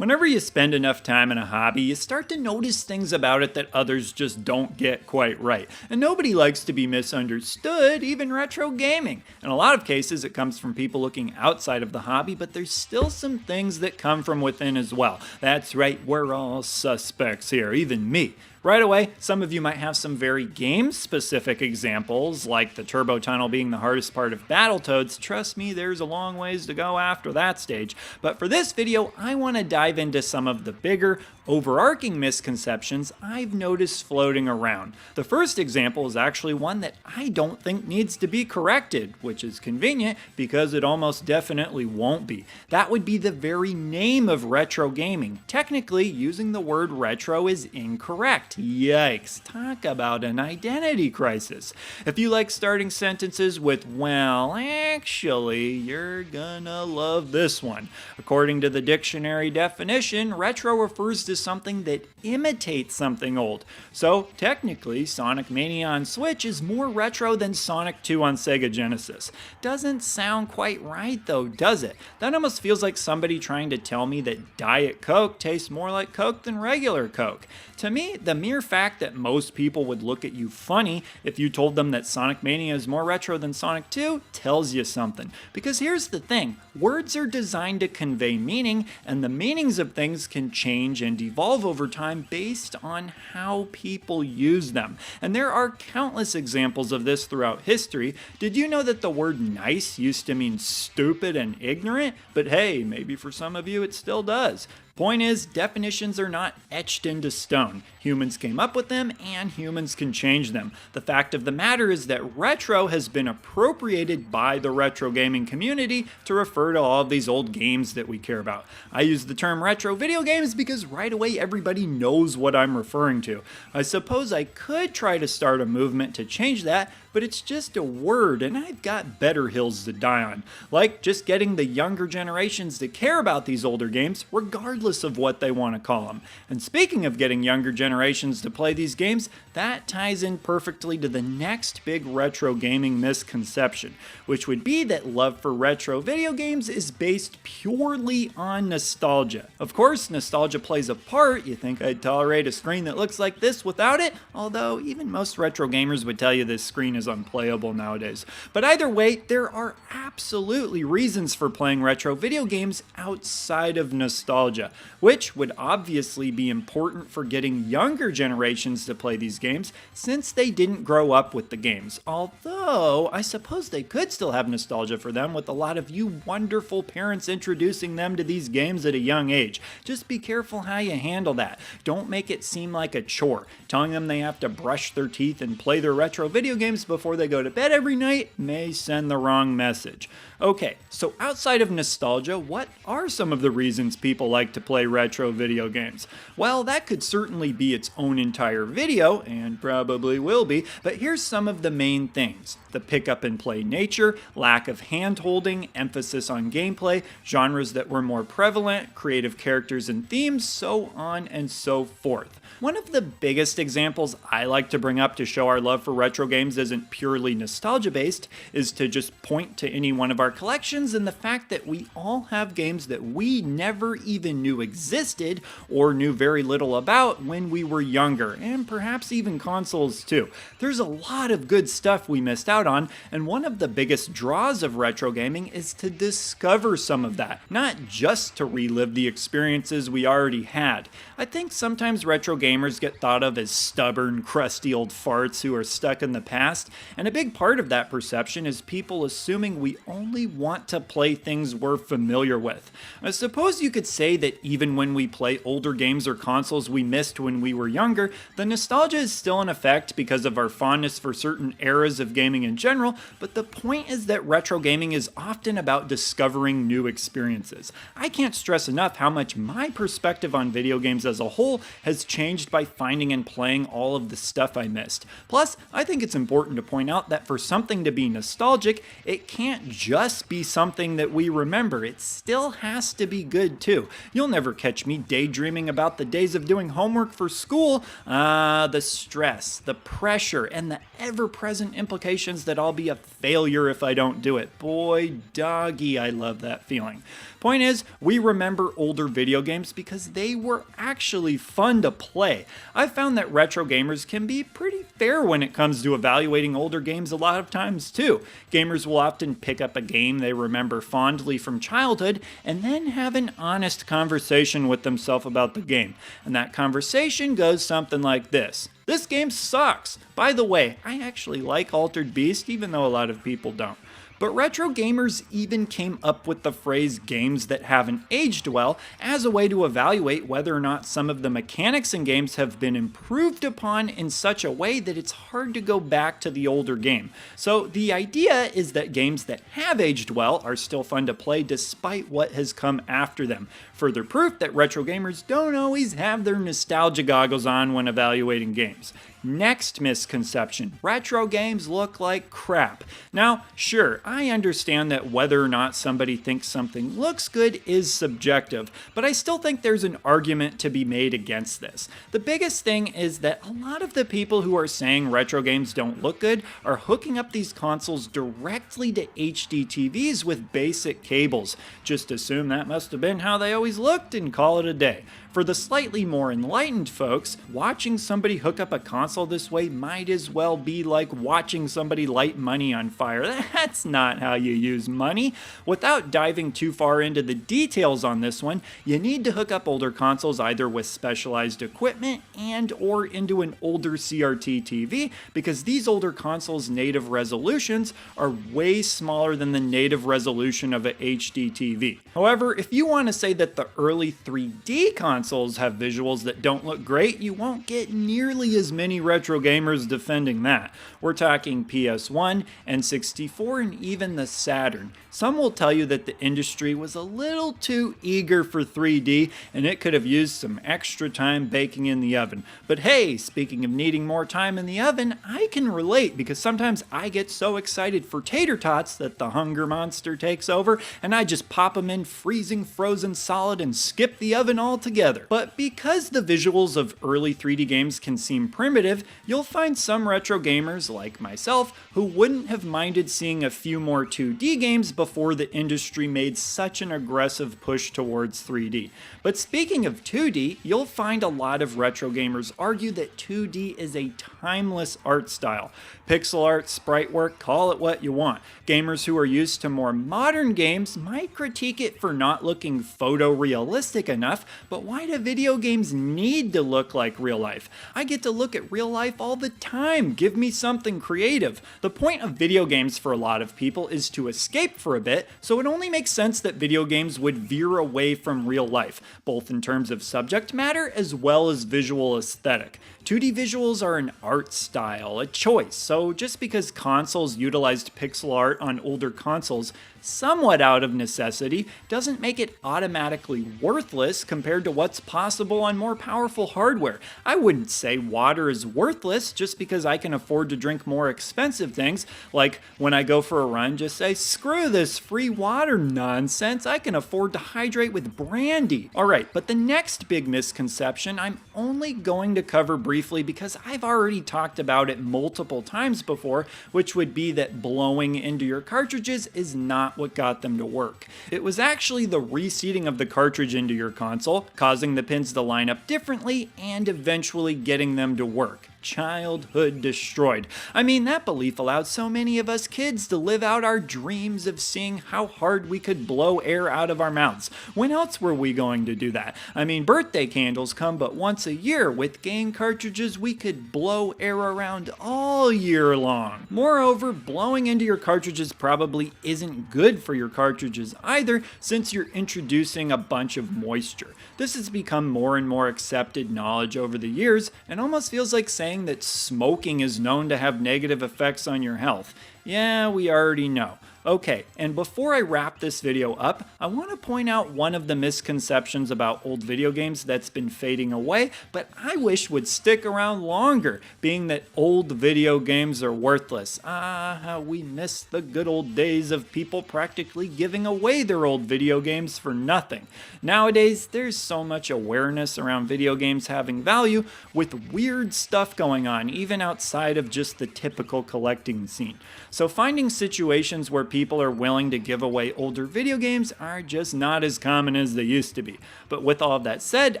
Whenever you spend enough time in a hobby, you start to notice things about it that others just don't get quite right. And nobody likes to be misunderstood, even retro gaming. In a lot of cases, it comes from people looking outside of the hobby, but there's still some things that come from within as well. That's right, we're all suspects here, even me. Right away, some of you might have some very game-specific examples, like the turbo tunnel being the hardest part of Battletoads. Trust me, there's a long ways to go after that stage. But for this video, I want to dive into some of the bigger, overarching misconceptions I've noticed floating around. The first example is actually one that I don't think needs to be corrected, which is convenient because it almost definitely won't be. That would be the very name of retro gaming. Technically, using the word retro is incorrect. Yikes, talk about an identity crisis. If you like starting sentences with, well, actually, you're gonna love this one. According to the dictionary definition, retro refers to something that imitates something old. So, technically, Sonic Mania on Switch is more retro than Sonic 2 on Sega Genesis. Doesn't sound quite right though, does it? That almost feels like somebody trying to tell me that Diet Coke tastes more like Coke than regular Coke. To me, the mere fact that most people would look at you funny if you told them that Sonic Mania is more retro than Sonic 2 tells you something. Because here's the thing, words are designed to convey meaning, and the meanings of things can change and evolve over time based on how people use them. And there are countless examples of this throughout history. Did you know that the word nice used to mean stupid and ignorant? But hey, maybe for some of you it still does. Point is, definitions are not etched into stone. Humans came up with them, and humans can change them. The fact of the matter is that retro has been appropriated by the retro gaming community to refer to all of these old games that we care about. I use the term retro video games because right away everybody knows what I'm referring to. I suppose I could try to start a movement to change that, but it's just a word, and I've got better hills to die on. Like just getting the younger generations to care about these older games, regardless of what they want to call them. And speaking of getting younger generations to play these games, that ties in perfectly to the next big retro gaming misconception, which would be that love for retro video games is based purely on nostalgia. Of course, nostalgia plays a part. You think I'd tolerate a screen that looks like this without it? Although even most retro gamers would tell you this screen is unplayable nowadays. But either way, there are absolutely reasons for playing retro video games outside of nostalgia, which would obviously be important for getting younger generations to play these games since they didn't grow up with the games. Although, I suppose they could still have nostalgia for them with a lot of you wonderful parents introducing them to these games at a young age. Just be careful how you handle that. Don't make it seem like a chore. Telling them they have to brush their teeth and play their retro video games before they go to bed every night may send the wrong message. Okay, so outside of nostalgia, what are some of the reasons people like to play retro video games? Well, that could certainly be its own entire video, and probably will be, but here's some of the main things. The pick up and play nature, lack of hand-holding, emphasis on gameplay, genres that were more prevalent, creative characters and themes, so on and so forth. One of the biggest examples I like to bring up to show our love for retro games isn't purely nostalgia-based is to just point to any one of our collections and the fact that we all have games that we never even knew existed or knew very little about when we were younger, and perhaps even consoles too. There's a lot of good stuff we missed out on, and one of the biggest draws of retro gaming is to discover some of that, not just to relive the experiences we already had. I think sometimes retro gamers get thought of as stubborn, crusty old farts who are stuck in the past, and a big part of that perception is people assuming we only want to play things we're familiar with. I suppose you could say that even when we play older games or consoles we missed when we were younger, the nostalgia is still in effect because of our fondness for certain eras of gaming in general, but the point is that retro gaming is often about discovering new experiences. I can't stress enough how much my perspective on video games as a whole has changed by finding and playing all of the stuff I missed. Plus, I think it's important to point out that for something to be nostalgic, it can't just just be something that we remember. It still has to be good too. You'll never catch me daydreaming about the days of doing homework for school. The stress, the pressure, and the ever-present implications that I'll be a failure if I don't do it. Boy, doggy, I love that feeling. Point is, we remember older video games because they were actually fun to play. I've found that retro gamers can be pretty fair when it comes to evaluating older games a lot of times too. Gamers will often pick up a game they remember fondly from childhood and then have an honest conversation with themselves about the game. And that conversation goes something like this. This game sucks. By the way, I actually like Altered Beast, even though a lot of people don't. But retro gamers even came up with the phrase games that haven't aged well as a way to evaluate whether or not some of the mechanics in games have been improved upon in such a way that it's hard to go back to the older game. So the idea is that games that have aged well are still fun to play despite what has come after them. Further proof that retro gamers don't always have their nostalgia goggles on when evaluating games. Next misconception, retro games look like crap. Now, sure, I understand that whether or not somebody thinks something looks good is subjective, but I still think there's an argument to be made against this. The biggest thing is that a lot of the people who are saying retro games don't look good are hooking up these consoles directly to HD TVs with basic cables. Just assume that must have been how they always looked and call it a day. For the slightly more enlightened folks, watching somebody hook up a console this way might as well be like watching somebody light money on fire. That's not how you use money. Without diving too far into the details on this one, you need to hook up older consoles either with specialized equipment and or into an older CRT TV because these older consoles' native resolutions are way smaller than the native resolution of a HD TV. However, if you want to say that the early 3D consoles have visuals that don't look great, you won't get nearly as many retro gamers defending that. We're talking PS1, N64, and even the Saturn. Some will tell you that the industry was a little too eager for 3D and it could have used some extra time baking in the oven. But hey, speaking of needing more time in the oven, I can relate because sometimes I get so excited for tater tots that the hunger monster takes over and I just pop them in freezing frozen solid and skip the oven altogether. But because the visuals of early 3D games can seem primitive, you'll find some retro gamers like myself who wouldn't have minded seeing a few more 2D games before the industry made such an aggressive push towards 3D. But speaking of 2D, you'll find a lot of retro gamers argue that 2D is a timeless art style. Pixel art, sprite work, call it what you want. Gamers who are used to more modern games might critique it for not looking photorealistic enough, but why do video games need to look like real life? I get to look at real life all the time. Give me something creative. The point of video games for a lot of people is to escape for a bit, so it only makes sense that video games would veer away from real life, both in terms of subject matter as well as visual aesthetic. 2D visuals are an art style, a choice, so just because consoles utilized pixel art on older consoles somewhat out of necessity doesn't make it automatically worthless compared to what's possible on more powerful hardware. I wouldn't say water is worthless just because I can afford to drink more expensive things, like when I go for a run, just say, screw this free water nonsense, I can afford to hydrate with brandy. Alright, but the next big misconception I'm only going to cover briefly because I've already talked about it multiple times before, which would be that blowing into your cartridges is not what got them to work. It was actually the reseating of the cartridge into your console, causing the pins to line up differently and eventually getting them to work. Childhood destroyed. I mean, that belief allowed so many of us kids to live out our dreams of seeing how hard we could blow air out of our mouths. When else were we going to do that? I mean, birthday candles come but once a year. With game cartridges, we could blow air around all year long. Moreover, blowing into your cartridges probably isn't good for your cartridges either, since you're introducing a bunch of moisture. This has become more and more accepted knowledge over the years, and almost feels like saying that smoking is known to have negative effects on your health. Yeah, we already know. Okay, and before I wrap this video up, I want to point out one of the misconceptions about old video games that's been fading away, but I wish would stick around longer, being that old video games are worthless. How we miss the good old days of people practically giving away their old video games for nothing. Nowadays, there's so much awareness around video games having value, with weird stuff going on, even outside of just the typical collecting scene. So finding situations where people are willing to give away older video games are just not as common as they used to be. But with all of that said,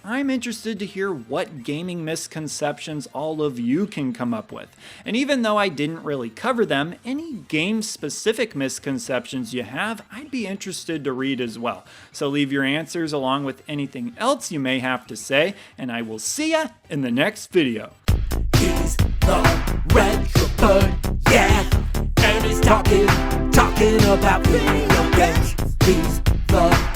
I'm interested to hear what gaming misconceptions all of you can come up with. And even though I didn't really cover them, any game-specific misconceptions you have, I'd be interested to read as well. So leave your answers along with anything else you may have to say, and I will see ya in the next video. He's the retro bird, yeah. And he's talking about video games. He's the